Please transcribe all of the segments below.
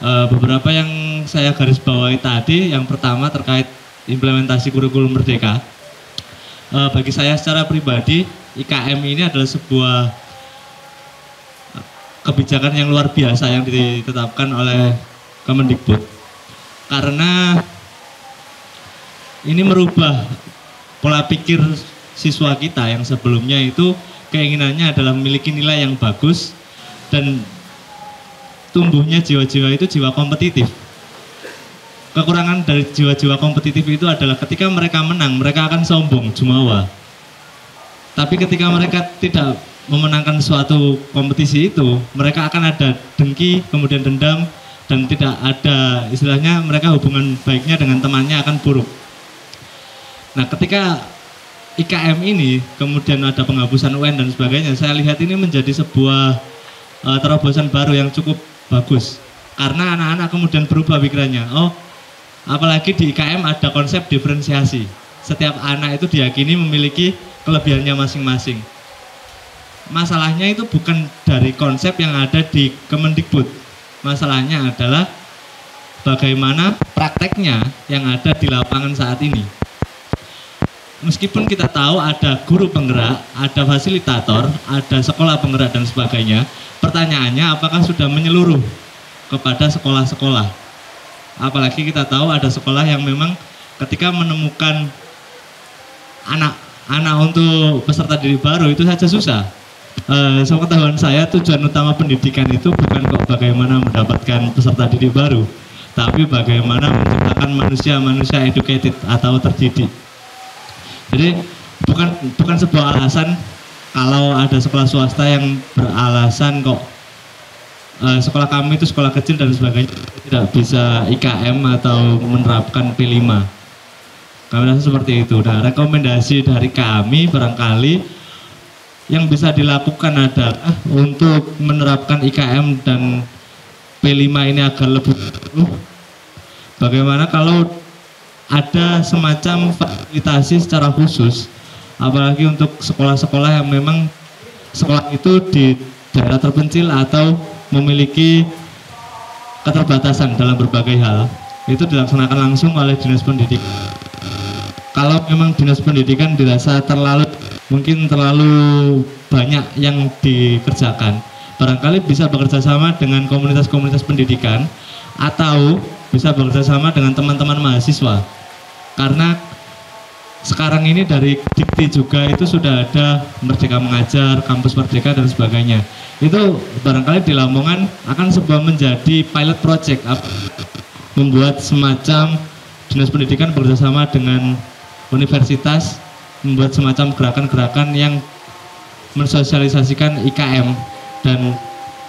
Beberapa yang saya garis bawahi tadi, yang pertama terkait implementasi kurikulum merdeka. Bagi saya secara pribadi, IKM ini adalah sebuah kebijakan yang luar biasa yang ditetapkan oleh Kemendikbud. Karena ini merubah pola pikir siswa kita yang sebelumnya itu keinginannya adalah memiliki nilai yang bagus dan tumbuhnya jiwa-jiwa itu jiwa kompetitif. Kekurangan dari jiwa-jiwa kompetitif itu adalah ketika mereka menang, mereka akan sombong, jumawa. Tapi ketika mereka tidak memenangkan suatu kompetisi itu, mereka akan ada dengki, kemudian dendam, dan tidak ada, istilahnya mereka hubungan baiknya dengan temannya akan buruk. Nah, ketika IKM ini, kemudian ada penghapusan UN dan sebagainya, saya lihat ini menjadi sebuah terobosan baru yang cukup bagus, karena anak-anak kemudian berubah pikirannya. Oh, apalagi di IKM ada konsep diferensiasi. Setiap anak itu diyakini memiliki kelebihannya masing-masing. Masalahnya itu bukan dari konsep yang ada di Kemendikbud. Masalahnya adalah bagaimana prakteknya yang ada di lapangan saat ini. Meskipun kita tahu ada guru penggerak, ada fasilitator, ada sekolah penggerak dan sebagainya, pertanyaannya apakah sudah menyeluruh kepada sekolah-sekolah. Apalagi kita tahu ada sekolah yang memang ketika menemukan anak untuk peserta didik baru itu saja susah. Sepengetahuan saya tujuan utama pendidikan itu bukan kok bagaimana mendapatkan peserta didik baru, tapi bagaimana menciptakan manusia-manusia educated atau terdidik. Jadi bukan sebuah alasan kalau ada sekolah swasta yang beralasan kok sekolah kami itu sekolah kecil dan sebagainya tidak bisa IKM atau menerapkan P5. Kami rasa seperti itu. Nah, rekomendasi dari kami barangkali yang bisa dilakukan adalah untuk menerapkan IKM dan P5 ini agar lebih bagaimana kalau ada semacam fasilitasi secara khusus, apalagi untuk sekolah-sekolah yang memang sekolah itu di daerah terpencil atau memiliki keterbatasan dalam berbagai hal, itu dilaksanakan langsung oleh dinas pendidikan. Kalau memang dinas pendidikan dirasa mungkin terlalu banyak yang dikerjakan, barangkali bisa bekerja sama dengan komunitas-komunitas pendidikan atau bisa bekerja sama dengan teman-teman mahasiswa. Karena sekarang ini dari Dikti juga itu sudah ada Merdeka Mengajar, Kampus Merdeka dan sebagainya. Itu barangkali di Lamongan akan sebuah menjadi pilot project, membuat semacam dinas pendidikan bekerjasama dengan universitas, membuat semacam gerakan-gerakan yang mensosialisasikan IKM dan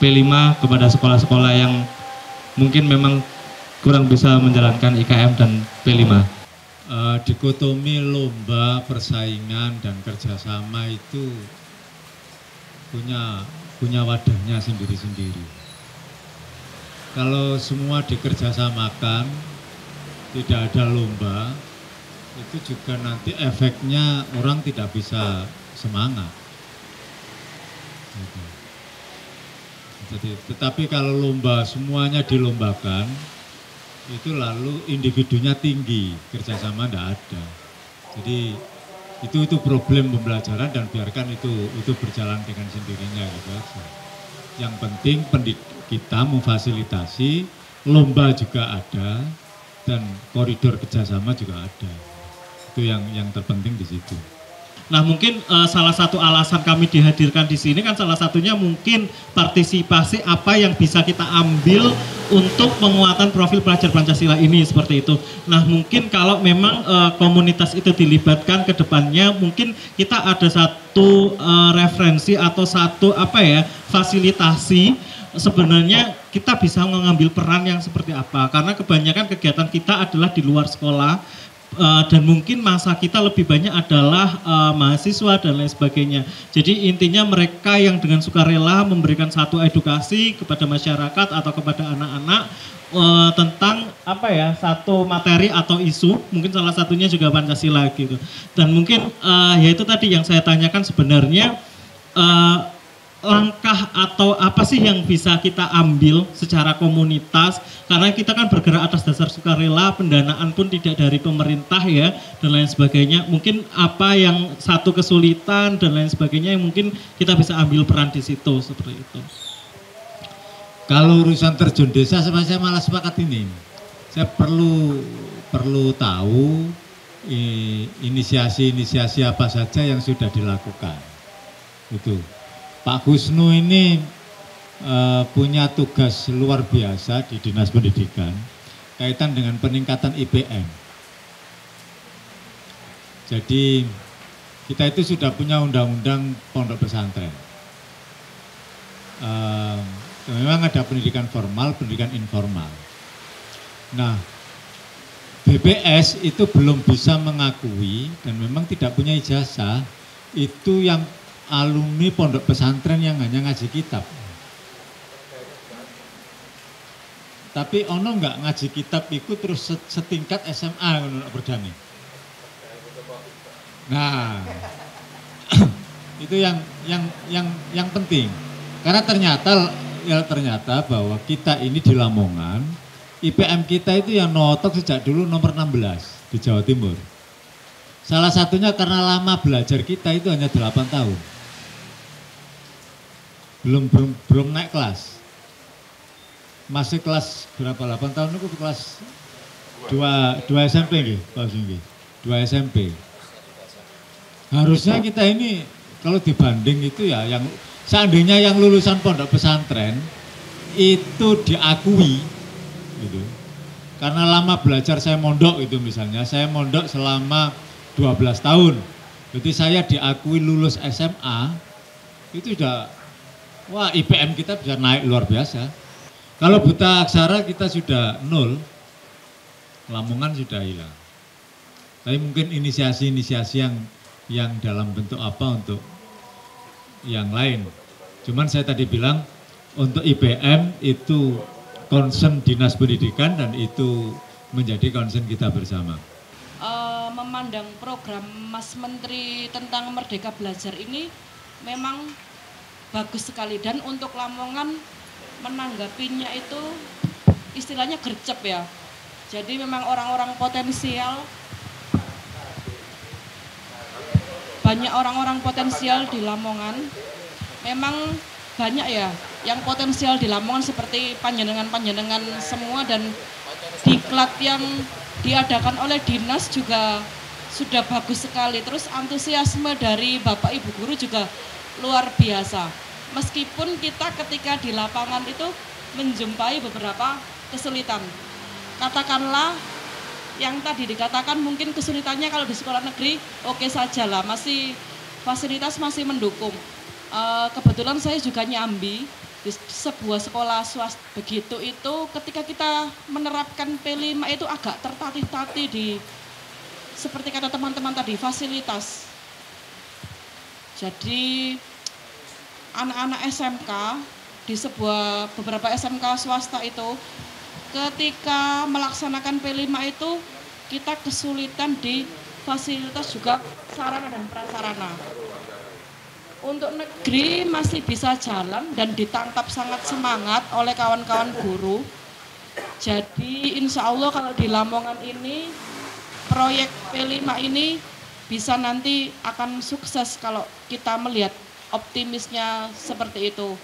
P5 kepada sekolah-sekolah yang mungkin memang kurang bisa menjalankan IKM dan P5. Dikotomi lomba, persaingan dan kerjasama itu punya wadahnya sendiri-sendiri. Kalau semua dikerjasamakan, tidak ada lomba, itu juga nanti efeknya orang tidak bisa semangat. Jadi, tetapi kalau lomba semuanya dilombakan, itu lalu individunya tinggi, kerjasama tidak ada. Jadi itu problem pembelajaran dan biarkan itu berjalan dengan sendirinya gitu aja. Yang penting kita memfasilitasi, lomba juga ada dan koridor kerjasama juga ada. Itu yang terpenting di situ. Nah, mungkin salah satu alasan kami dihadirkan di sini kan salah satunya mungkin partisipasi apa yang bisa kita ambil untuk penguatan profil pelajar Pancasila ini seperti itu. Nah, mungkin kalau memang komunitas itu dilibatkan ke depannya, mungkin kita ada satu referensi atau satu fasilitasi. Sebenarnya kita bisa mengambil peran yang seperti apa, karena kebanyakan kegiatan kita adalah di luar sekolah. Dan mungkin masa kita lebih banyak adalah mahasiswa dan lain sebagainya. Jadi intinya mereka yang dengan sukarela memberikan satu edukasi kepada masyarakat atau kepada anak-anak tentang satu materi atau isu, mungkin salah satunya juga Pancasila gitu. Dan mungkin ya itu tadi yang saya tanyakan sebenarnya langkah atau apa sih yang bisa kita ambil secara komunitas, karena kita kan bergerak atas dasar sukarela, pendanaan pun tidak dari pemerintah ya dan lain sebagainya. Mungkin apa yang satu kesulitan dan lain sebagainya yang mungkin kita bisa ambil peran di situ seperti itu. Kalau urusan terjun desa saya malah sepakat ini. Saya perlu tahu inisiasi-inisiasi apa saja yang sudah dilakukan. Itu. Pak Gusnu ini punya tugas luar biasa di Dinas Pendidikan kaitan dengan peningkatan IPM. Jadi kita itu sudah punya undang-undang pondok pesantren. Memang ada pendidikan formal, pendidikan informal. Nah, BPS itu belum bisa mengakui dan memang tidak punya ijazah itu yang alumni pondok pesantren yang hanya ngaji kitab. Tapi ono enggak ngaji kitab itu terus setingkat SMA menurut Berdani. Nah, itu yang penting. Karena ternyata bahwa kita ini di Lamongan, IPM kita itu yang notok sejak dulu nomor 16 di Jawa Timur. Salah satunya karena lama belajar kita itu hanya 8 tahun. Belum naik kelas. Masih kelas berapa? 8 tahun itu kelas 2 SMP nggih, Pak Singgi. 2 SMP. Harusnya kita ini kalau dibanding itu ya yang seandainya yang lulusan pondok pesantren itu diakui gitu. Karena lama belajar saya mondok itu misalnya, saya mondok selama 12 tahun. Jadi saya diakui lulus SMA itu sudah wah, IPM kita bisa naik luar biasa. Kalau buta aksara kita sudah 0, Lamongan sudah hilang. Tapi mungkin inisiasi-inisiasi yang dalam bentuk apa untuk yang lain. Cuman saya tadi bilang untuk IPM itu concern Dinas Pendidikan dan itu menjadi concern kita bersama. Memandang program Mas Menteri tentang Merdeka Belajar ini memang bagus sekali, dan untuk Lamongan menanggapinya itu istilahnya gercep ya. Jadi memang orang-orang potensial, banyak orang-orang potensial di Lamongan, memang banyak ya yang potensial di Lamongan seperti panjenengan-panjenengan semua, dan diklat yang diadakan oleh dinas juga sudah bagus sekali. Terus antusiasme dari Bapak Ibu guru juga luar biasa. Meskipun kita ketika di lapangan itu menjumpai beberapa kesulitan. Katakanlah yang tadi dikatakan mungkin kesulitannya kalau di sekolah negeri oke saja lah, masih fasilitas masih mendukung. Kebetulan saya juga nyambi di sebuah sekolah swasta. Begitu itu ketika kita menerapkan P5 itu agak tertatih-tatih di seperti kata teman-teman tadi, fasilitas. Jadi anak-anak SMK di beberapa SMK swasta itu ketika melaksanakan P5 itu kita kesulitan di fasilitas juga sarana dan prasarana. Untuk negeri masih bisa jalan dan ditangkap sangat semangat oleh kawan-kawan guru. Jadi insya Allah kalau di Lamongan ini proyek P5 ini bisa nanti akan sukses kalau kita melihat optimisnya seperti itu.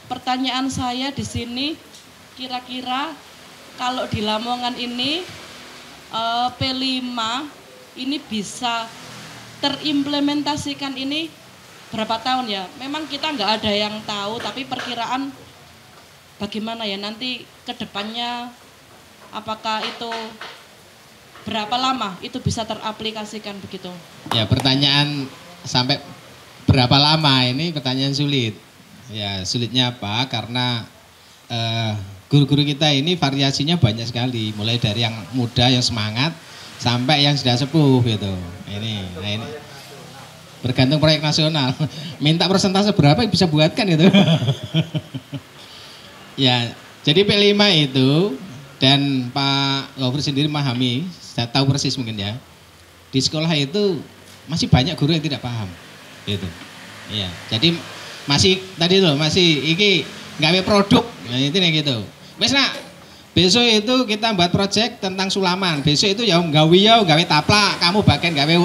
Pertanyaan saya di sini, kira-kira kalau di Lamongan ini P5 ini bisa terimplementasikan ini berapa tahun ya? Memang kita nggak ada yang tahu, tapi perkiraan bagaimana ya nanti ke depannya, apakah itu berapa lama itu bisa teraplikasikan begitu? Ya, pertanyaan sampai berapa lama ini pertanyaan sulit. Ya, sulitnya apa? Karena guru-guru kita ini variasinya banyak sekali, mulai dari yang muda yang semangat sampai yang sudah sepuh gitu. Ini bergantung proyek nasional. Minta persentase berapa bisa buatkan itu. Ya, jadi P5 itu dan Pak Gofur sendiri memahami, saya tahu persis mungkin ya. Di sekolah itu masih banyak guru yang tidak paham. Gitu. Ya, jadi masih tadi loh, masih iki gawe produk. Nah, itu nih gitu. Wes nak, besok itu kita buat project tentang sulaman. Besok itu ya gawe taplak, kamu bagian gawe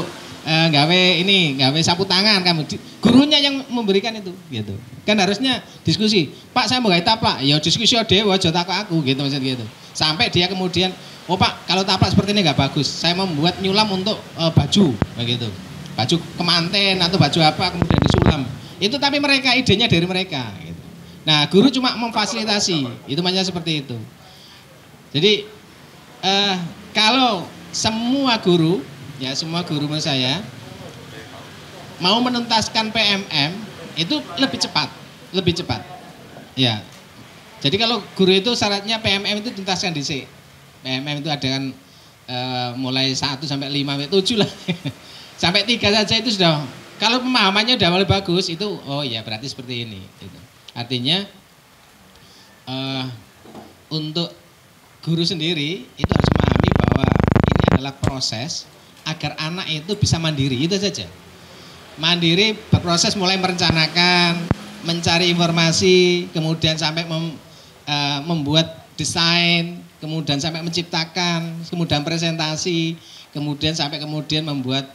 sapu tangan kamu. Gurunya yang memberikan itu gitu. Kan harusnya diskusi. Pak, saya mau gawe taplak. Ya diskusi dhewe aja takok aku gitu maksud gitu. Sampai dia kemudian, "Oh Pak, kalau taplak seperti ini nggak bagus. Saya membuat nyulam untuk baju." Begitu. Baju kemanten atau baju apa kemudian disulam. Itu tapi mereka idenya dari mereka gitu. Nah, guru cuma memfasilitasi. Itu makanya seperti itu. Jadi kalau semua guru menurut saya mau menuntaskan PMM itu lebih cepat. Ya. Jadi kalau guru itu syaratnya PMM itu tuntaskan dhisik. PMM itu ada kan mulai 1 sampai 5 sampai 7 lah. Sampai 3 saja itu sudah, kalau pemahamannya udah mulai bagus itu oh ya berarti seperti ini gitu. Artinya untuk guru sendiri itu harus memahami bahwa ini adalah proses agar anak itu bisa mandiri, itu saja. Mandiri berproses mulai merencanakan, mencari informasi, kemudian sampai membuat desain, kemudian sampai menciptakan, kemudian presentasi, kemudian sampai kemudian membuat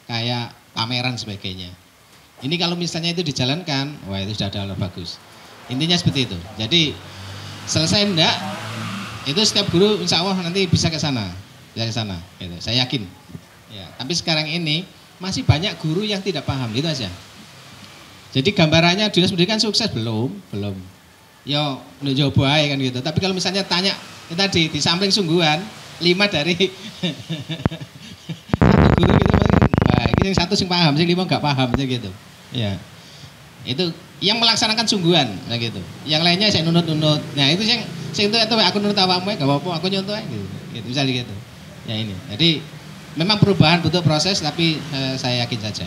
kayak pameran sebagainya. Ini kalau misalnya itu dijalankan, wah itu sudah adalah bagus. Intinya seperti itu. Jadi selesai enggak, itu setiap guru insya Allah nanti bisa ke sana, gitu. Saya yakin. Ya, tapi sekarang ini masih banyak guru yang tidak paham, itu aja. Jadi gambarannya dinas pendidikan sukses belum. Yo, njobo ae kan gitu. Tapi kalau misalnya tanya tadi di sampling sungguhan 5 dari satu guru gitu, yang satu sing paham, sing 5 enggak paham gitu. Ya. Itu yang melaksanakan sungguhan nah gitu. Yang lainnya saya nunut-nunut. Nah, itu sing itu aku nurut awakmu enggak apa-apa, aku nyontoh gitu. Gitu misalnya gitu. Ya ini. Jadi memang perubahan butuh proses tapi saya yakin saja.